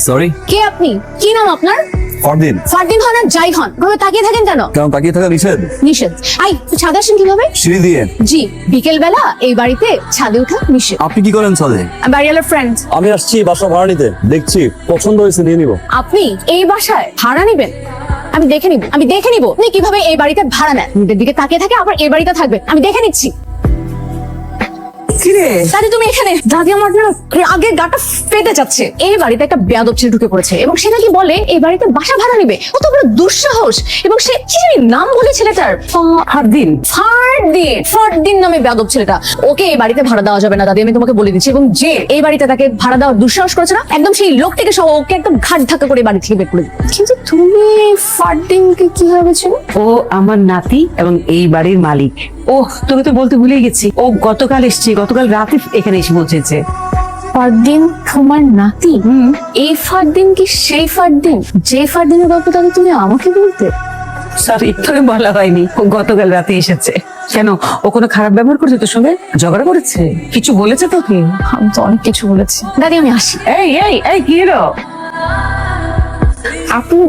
Sorry. কে আপনি? কি নাম আপনার? ফারদিন। ফারদিন হন আর যাই হন, ভাবে তাকিয়ে থাকেন কেন? কেন তাকিয়ে থাকা নিষেধ? নিষেধ। আই ছাদে আসেন কিভাবে? সিঁড়ি দিয়ে। জি, বিকেল বেলা এই বাড়িতে ছাদে ওঠা নিষেধ। আপনি কি করেন ছাদে? আমি বাড়িওয়ালার ফ্রেন্ড। আমি আসছি বাসা ভাড়া নিতে, দেখছি পছন্দ হয়েছে নিয়ে নিব। আপনি এই বাসায় ভাড়া নিবেন? আমি দেখে নিব আপনি কিভাবে এই বাড়িতে ভাড়া নেন। নিজের দিকে তাকিয়ে থাকে আবার এই বাড়িতে থাকবে, আমি দেখে নিচ্ছি। কিরে দাদি তুমি এখানে? দাদি আমার না আগে গাটা ফেটে যাচ্ছে। এই বাড়িতে একটা বেয়াদব ছেলে ঢুকে পড়েছে এবং সে নাকি বলে এই বাড়িতে বাসা ভাড়া নিবে। কত বড় দুঃসাহস! এবং সে কি জানি নাম বলে ছেলেটার, ফারদিন। ফারদিন নামে বেয়াদব ছেলেটা। ওকে এই বাড়িতে ভাড়া দেওয়া যাবে না দাদি, আমি তোমাকে বলে দিচ্ছি। এবং যে এই বাড়িতে তাকে ভাড়া দেওয়ার দুঃসাহস করেছে না, একদম সেই লোকটাকে সহ ওকে একদম ঘাট ধাক্কা করে বাড়ি থেকে বের করে দিবে। কিন্তু তুমি ফারদিনকে কিভাবে চেনো? ও আমার নাতি এবং এই বাড়ির মালিক। ওহ, তুমি তো বলতে ভুলে গেছি, ও গতকাল রাতে এখানে এসে পৌঁছেছে। ফারদিন তোমার নাতি? এই ফারদিন কি সেই ফারদিন যে ফারদিনের গল্পটা তুমি আমাকে বলতে? সরি, তোকে বলা হয়নি, ও গতকাল রাতে এসেছে। কেন, ও কোনো খারাপ ব্যবহার করেছে তোর সঙ্গে? ঝগড়া করেছে? কিছু বলেছে তোকে? আমি তো অনেক কিছু বলেছি দাদি, আমি আসি। এই এই এই কি হলো? আপু,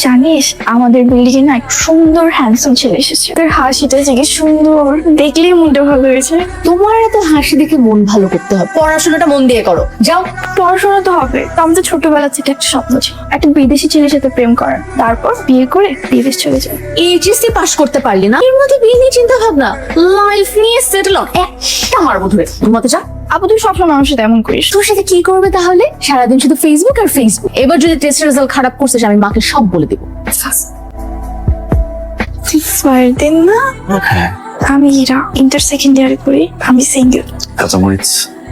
জানিস আমাদের বিল্ডিং এ না এক সুন্দর হ্যান্ডসাম ছেলে এসেছে। তার হাসিটা যে কি সুন্দর, দেখলেই মনটা ভালো হয়েছে। তোমার এত হাসি দেখে মন ভালো করতে হবে, পড়াশোনাটা মন দিয়ে করো, যাও। পড়াশোনা তো হবে, তো আমাদের ছোটবেলা থেকে একটা স্বপ্ন ছিল একটা বিদেশি ছেলের সাথে প্রেম করার, তারপর বিয়ে করে বিদেশ চলে যায়। এইচএসসি পাস করতে পারলি না, এর মধ্যে বিয়ে নিয়ে চিন্তা ভাবনা, লাইফ নিয়ে সেটেল অন। একটা মারবো ধরে, ঘুমাতে যা। আপু তুই সবসময় আমার সাথে এমন করিস। তোর সাথে কি করবে তাহলে? সারাদিন শুধু ফেসবুক আর ফেসবুক। এবার যদি টেস্ট রেজাল্ট খারাপ করছিস আমি মাকে সব বলে দেবো। ফারদিন না? হ্যাঁ। আমি ইরা, ইন্টার সেকেন্ড ইয়ারে পড়ি। আমি সিঙ্গেল। কাঁচামরিচ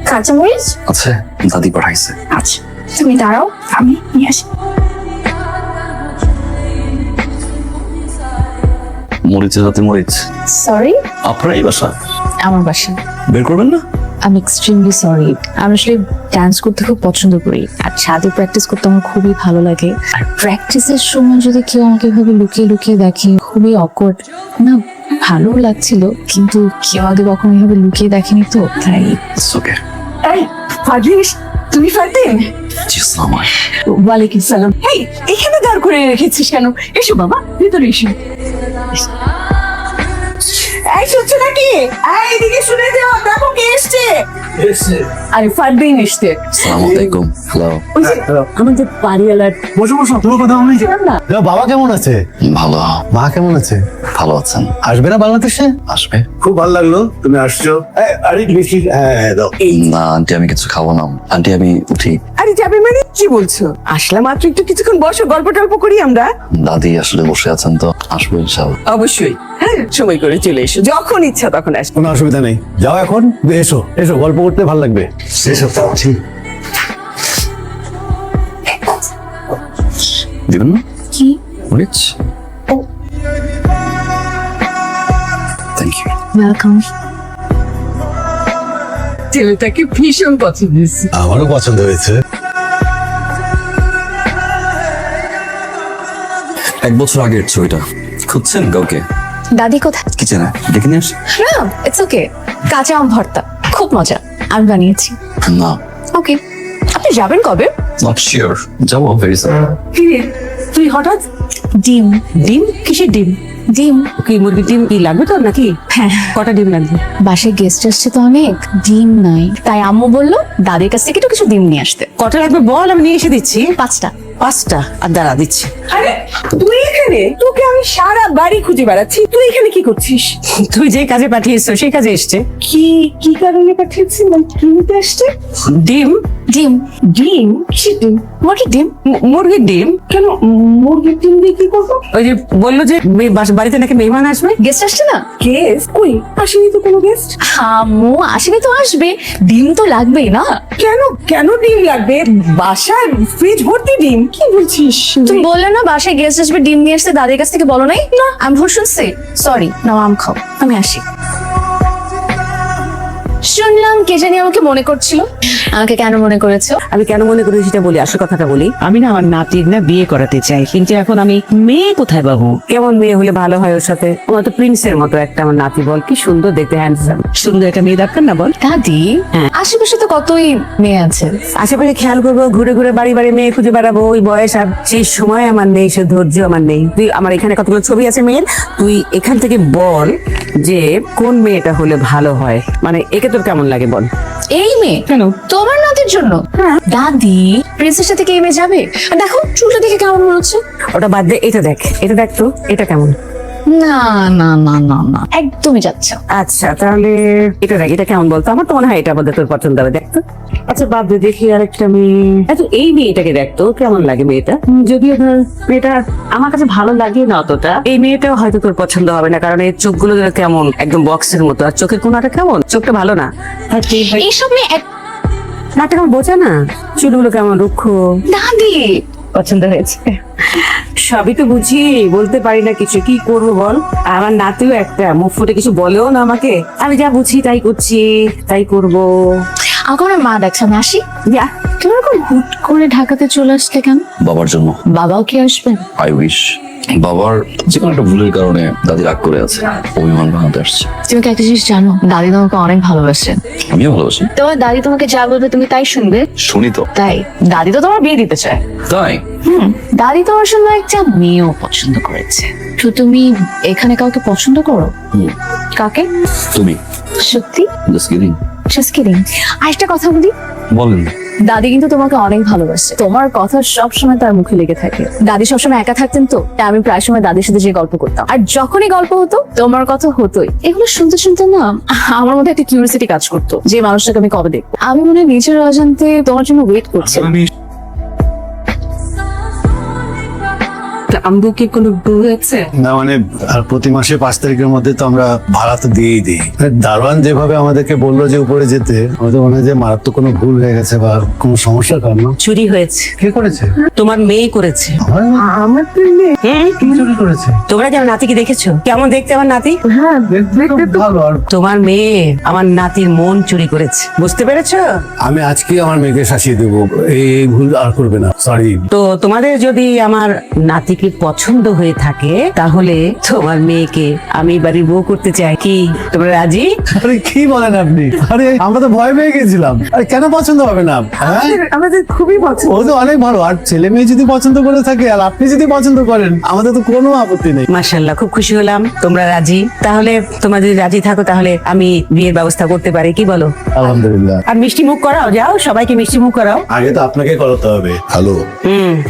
কাঁচামরিচ আছে, দাদি পাঠাইছে। আচ্ছা তুমি দাঁড়াও, আমি নিয়ে আসি। মরিচের সাথে মরিচ। সরি, আপনার এই বাসা আমার বাসা। বের করবেন না? আমি এক্সট্রিমলি সরি। আমি আসলে ডান্স করতে খুব পছন্দ করি আর ছাদে প্র্যাকটিস করতে আমার খুবই ভালো লাগে। আর প্র্যাকটিসের সময় যদি কেউ আমাকে এভাবে লুকিয়ে লুকিয়ে দেখে, খুবই অকওয়ার্ড না। ভালো লাগছিল কিন্তু কেউ আগে কখনো এভাবে লুকিয়ে দেখেনি তো, তাই। ওকে। এই ফারদিন, তুমি ফারদিন? জি আসসালামু আলাইকুম। ওয়ালাইকুম সালাম। এই এখানে দাঁড় করে রেখেছিস কেন? এসো বাবা, ভিতরে এসো। এই শুনছো নাকি? এই এদিকে শুনে যাও, দেখো কে এসছে। আরে ফারদিন এসছে। আসসালামু আলাইকুম। হ্যালো। ওই যে আমাদের বাড়িওয়ালার। বসো বসো, তোমার কথা বলি। না বাবা কেমন আছে? ভালো। মা কেমন আছে? ভালো আছেন? আসবে না বাংলাদেশে? আসবে। খুব ভালো লাগলো তুমি আসছো। আরে বেশি, হ্যাঁ দাও। না আন্টি, আমি কিছু খাবো না। আন্টি আমি উঠি। আরে যাবে মানে কি বলছো? আসলাম মাত্র, একটু কিছুক্ষণ বসো, গল্প টল্প করি আমরা। দাদি আসলে বসে আছেন তো, আসবো ইনশাআল্লাহ। অবশ্যই, হ্যাঁ সময় করে চলে এসো, যখন ইচ্ছা তখন আসবে। কোনো অসুবিধা নেই, যাও এখন। এসো এসো, গল্প করতে ভালো লাগবে। এসো। ঠিক দিবেন না কি? মরিচ? Thank you. ওয়েলকাম। ছেলেটাকে ভীষণ পছন্দ হয়েছে। আমারও পছন্দ হয়েছে। 1 বছর আগের ছবিটা খুঁজছেন কাউকে? দাদি কোথায়? কিচেনে ডেকে নিয়ে আসি। না, ইটস ওকে। কাঁচা আম ভর্তা খুব মজা, আমি বানিয়েছি। না, ওকে, আপনি যাবেন কবে? Not sure. যাবো ভেরি সুন। কিরে তুই হঠাৎ? ডিম। ডিম? কিসের ডিম? ডিম। কি মুরগির ডিম কি লাগবে তোর নাকি? হ্যাঁ, কটা ডিম লাগবে? বাসায় গেস্ট আসছে তো অনেক, ডিম নাই, তাই আম্মু বললো দাদির কাছ থেকে একটু কিছু ডিম নিয়ে আসতে। কটা লাগবে বল, আমি নিয়ে এসে দিচ্ছি। 5টা। 5টা? আর দাঁড়া দিচ্ছি। আরে তুই এখানে? তোকে আমি সারা বাড়ি খুঁজে বেড়াচ্ছি, তুই এখানে কি করছিস? তুই যে কাজে পাঠিয়েছিস সেই কাজে এসছে। কি কি কারণে পাঠিয়েছি? কি নিতে আসছে? ডিম? ডিম। ডিম? কিসের ডিম? মুরগির ডিম। মুরগির ডিম? কেন মুরগির ডিম দিয়ে কি করবো? ওই যে বললো যে বাড়িতে নাকি মেহমান আসবে। গেস্ট আসছে না? গেস্ট? কই আসেনি তো কোনো গেস্ট। আম্মু আসেনি তো আসবে, ডিম তো লাগবেই না? কেন কেন ডিম লাগবে? বাসার ফ্রিজ ভর্তি ডিম, কি বলছিস? তুমি বললে না বাসায় গেস্ট আসবে, ডিম নিয়ে আসতে, দাদির কাছ থেকে বলো নাই? না, আমি ভুল শুনছি। সরি, নাও আম খাও, আমি আসি। শুনলাম কে জানি আমাকে মনে করছিল। আমাকে কেন মনে করেছো? আমি কেন মনে করি সেটা বলি, আসল কথাটা বলি। আমি না আমার নাতির না বিয়ে করাতে চাই, কিন্তু এখন আমি মেয়ে কোথায় পাবো? কেমন মেয়ে হলে ভালো হয় ওর সাথে? আমার তো প্রিন্সের মতো একটা আমার নাতি, বল কি সুন্দর দেখতে, হ্যান্ডসাম, সুন্দর একটা মেয়ে দরকার না বল? দাদি, হ্যাঁ। আশেপাশে তো কতই মেয়ে আছে। আশেপাশে খেয়াল করবো, ঘুরে ঘুরে বাড়ি বাড়ি মেয়ে খুঁজে বেড়াবো, ওই বয়স আর সেই সময় আমার নেই, সে ধৈর্য আমার নেই। তুই আমার এখানে কতগুলো ছবি আছে মেয়ের, তুই এখান থেকে বল যে কোন মেয়েটা হলে ভালো হয়, মানে একে তোর কেমন লাগে বল। এই মেয়ে কেন? তোমার নাতির জন্য? দাদি, প্রিন্সের সাথে কে মেয়ে যাবে? আর দেখো চুলটা দেখে কেমন মনে হচ্ছে। ওটা বাদ দে, এটা দেখ, এটা দেখ তো, এটা কেমন? না না না না না, একদমই যাচ্ছে। আচ্ছা তাহলে এটা দেখ, এটা কেমন বলতো? আমার তো মনে হয় এটা আমাদের তোর পছন্দ হবে, দেখ তো। আচ্ছা বাদ দে, দেখি আরেকটা মেয়ে। আচ্ছা এই মেয়েটাকে দেখতো কেমন লাগে মেয়েটা, যদিও ধর মেয়েটা আমার কাছে ভালো লাগে না অতটা। এই মেয়েটাও হয়তো তোর পছন্দ হবে না, কারণ এর চোখগুলো কেমন একদম বক্সের মতো, আর চোখের কোনাটা কেমন, চোখটা ভালো না। হ্যাঁ ঠিক, এইসব মেয়ে নাটক আমার বোঝা না, চুলগুলো কেমন রুক্ষ। দাদি, পছন্দ হয়েছে? সবই তো বুঝি, বলতে পারি না কিছু, কি করবো বল। আমার নাতিও একটা, মুখ ফুটে কিছু বলেও না আমাকে, আমি যা বুঝি তাই করছি, তাই করবো। আমার মা ডাকছে, আমি আসি। যা। তুমি এরকম হুট করে ঢাকাতে চলে আসলে কেন? বাবার জন্য। বাবাও কি আসবেন? I wish. বাবার যে কোনো একটা ভুলের কারণে দাদি রাগ করে আছে, অভিমান ভাঙাতে আসছে। তুমি কি একটা জিনিস জানো? দাদি তোমাকে অনেক ভালোবাসেন। আমিও ভালোবাসি। তোমার দাদি তোমাকে যা বলবে তুমি তাই শুনবে। শুনি তো। তাই দাদি তো তোমার বিয়ে দিতে চায়। তাই? দাদি তোমার জন্য একটা মেয়েও পছন্দ করেছে। তো তুমি এখানে কাউকে পছন্দ করো? কাকে? তুমি? সত্যি? Just kidding. Just kidding. আরেকটা কথা বলি, বলেন। দাদি কিন্তু তোমাকে অনেক ভালোবাসে, তোমার কথা সবসময় তার মুখে লেগে থাকে। দাদি সবসময় একা থাকতেন তো, তাই আমি প্রায় সময় দাদির সাথে যে গল্প করতাম, আর যখনই গল্প হতো তোমার কথা হতোই। এগুলো শুনতে শুনতে না আমার মধ্যে একটা কিউরিওসিটি কাজ করতো, যে মানুষটাকে আমি কবে দেখবো। আমি মনে হয় নিজের অজান্তে তোমার জন্য ওয়েট করছি। আম্বু কি কোনো ভুল হয়েছে? না মানে, আর প্রতি মাসে 5 তারিখের মধ্যে তো আমরা ভাড়া তো দিয়েই দিই। দারোয়ান যেভাবে আমাদেরকে বললো যে উপরে যেতে, আমাদের মনে হয় যে মারাত্মক কোনো ভুল হয়ে গেছে বা কোনো সমস্যার কারণ। চুরি হয়েছে। কে করেছে? তোমার মেয়ে করেছে। আমার তো মেয়ে কি চুরি করেছে? তোমরা কি আমার নাতিকে দেখেছো? কেমন দেখতে আমার নাতি? হ্যাঁ দেখতে তো ভালো। আর তোমার মেয়ে আমার নাতির মন চুরি করেছে, বুঝতে পেরেছো? আমি আজকে আমার মেয়েকে শাসিয়ে দেবো, এই ভুল আর করবে না, সরি। তো তোমাদের যদি আমার নাতিকে পছন্দ হয়ে থাকে, তাহলে তোমার মেয়েকে আমি বাড়ির বউ করতে চাই। কি তোমরা রাজি? আরে কি বলেন আপনি? আরে আমরা তো ভয় পেয়ে গেছিলাম। আরে কেন পছন্দ হবে না? হ্যাঁ আমাদের খুবই পছন্দ। ও তো অনেক ভালো, আর ছেলে মেয়ে যদি পছন্দ করে থাকে আর আপনি যদি পছন্দ করেন, আমাদের তো কোনো আপত্তি নেই। মাশাআল্লাহ, খুব খুশি হলাম তোমরা রাজি। তাহলে তোমরা যদি রাজি থাকো তাহলে আমি বিয়ের ব্যবস্থা করতে পারি, কি বলো? আলহামদুলিল্লাহ। আর মিষ্টি মুখ করাও, যাও সবাইকে মিষ্টি মুখ করাও। আগে তো আপনাকে করাতে হবে। হ্যালো,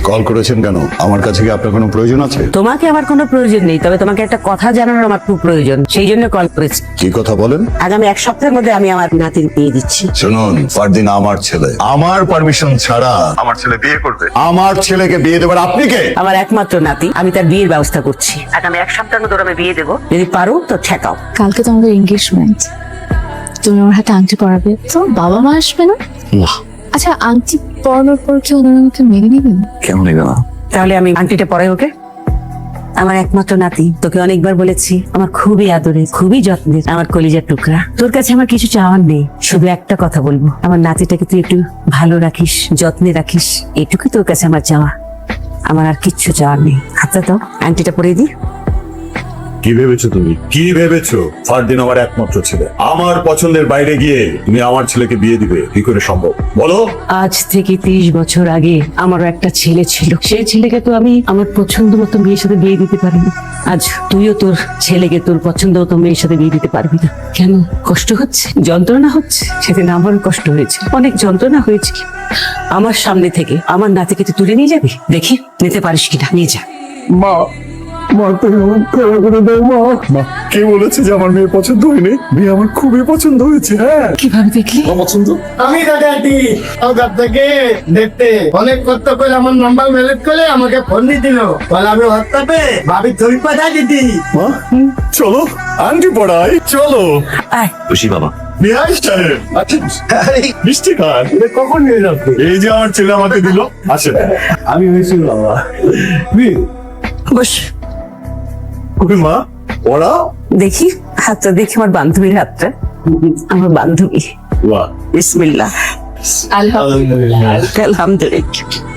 কল করেছেন কেন? আমার কাছে কি আপনার কোনো প্রয়োজন আছে? তোমাকে আমার কোনো প্রয়োজন নেই, তবে তোমাকে একটা কথা জানানোর আমার খুব প্রয়োজন, সেই জন্য কল করেছি। কি কথা বলেন? আগামী 1 সপ্তাহের মধ্যে আমি আমার নাতির বিয়ে দিচ্ছি। শুনুন, ফারদিন আমার ছেলে, আমার পারমিশন ছাড়া আমার ছেলে বিয়ে করবে? আমার ছেলেকে বিয়ে দেবেন আপনি কে? আমার একমাত্র নাতি, আমি তার বিয়ের ব্যবস্থা করছি। আগামী 1 সপ্তাহের মধ্যে ওর আমি বিয়ে দেবো, যদি পারো তো ঠেকাও। কালকে তো আমাদের এনগেজমেন্ট, তুমি আমার হাতে আংটি পরাবে তো? বাবা মা আসবে না? আচ্ছা, আংটি পরানোর পর কি ওনারা আমাকে মেনে নেবেন? কেন নেবে না? তাহলে আমি আংটিটা পরে ওকে। আমার একমাত্র নাতি, তোকে অনেকবার বলেছি, আমার খুবই আদরের, খুবই যত্নের, আমার কলিজার টুকরা। তোর কাছে আমার কিছু চাওয়ার নেই, শুধু একটা কথা বলবো, আমার নাতিটাকে তুই একটু ভালো রাখিস, যত্নে রাখিস, এটুকু তোর কাছে আমার চাওয়া। আমার আর কিচ্ছু চাওয়ার নেই। হাতটা দাও, আংটিটা পরিয়ে দিই। কি ভেবেছো তুমি? কি ভেবেছো? ফারদিন আমার একমাত্র ছেলে, আমার পছন্দের বাইরে গিয়ে তুমি আমার ছেলেকে বিয়ে দিবে? কি করে সম্ভব বলো? আজ থেকে 30 বছর আগে আমারও একটা ছেলে ছিল, সেই ছেলেকে তো আমি আমার পছন্দ মতো মেয়ের সাথে বিয়ে দিতে পারিনি। আজ তুইও তোর ছেলেকে তোর পছন্দ মতো মেয়ের সাথে বিয়ে দিতে পারবি না। কেন? কষ্ট হচ্ছে, যন্ত্রণা হচ্ছে? সেদিন আমারও কষ্ট হয়েছে, অনেক যন্ত্রণা হয়েছে। আমার সামনে থেকে আমার নাতিকে তুই তুলে নিয়ে যাবি? দেখি নিতে পারিস কিনা, নিয়ে যা। মা, মা তুমি আমার ক্ষমা করে দাও মা। মা, কে বলেছে যে আমার মেয়ে পছন্দ হয়নি? মেয়ে আমার খুবই পছন্দ হয়েছে। হ্যাঁ, কিভাবে দেখলি? আমার পছন্দ। আমি দাদাটি থেকে দেখতে অনেক কষ্ট করে আমার নাম্বার ম্যানেজ করে আমাকে ফোন দিছিল, বলে আমি হোয়াটসঅ্যাপে ভাবি ছবি পাঠা দিতি। মা চলো আন্টি পড়াই, চলো। আয়। খুশি বাবা? বিহাই সাহেব, আচ্ছা মিষ্টি খান। কখন নিয়ে যাচ্ছে? এই যে আমার ছেলে আমাকে দিল, আসেন। আমি হয়েছি বাবা। বস। কই মা, ওরা দেখি হাতটা, দেখি আমার বান্ধবীর হাতটা। আমার বান্ধবী। বাহ বিসমিল্লাহ। আলহামদুলিল্লাহ। আলহামদুলিল্লাহ।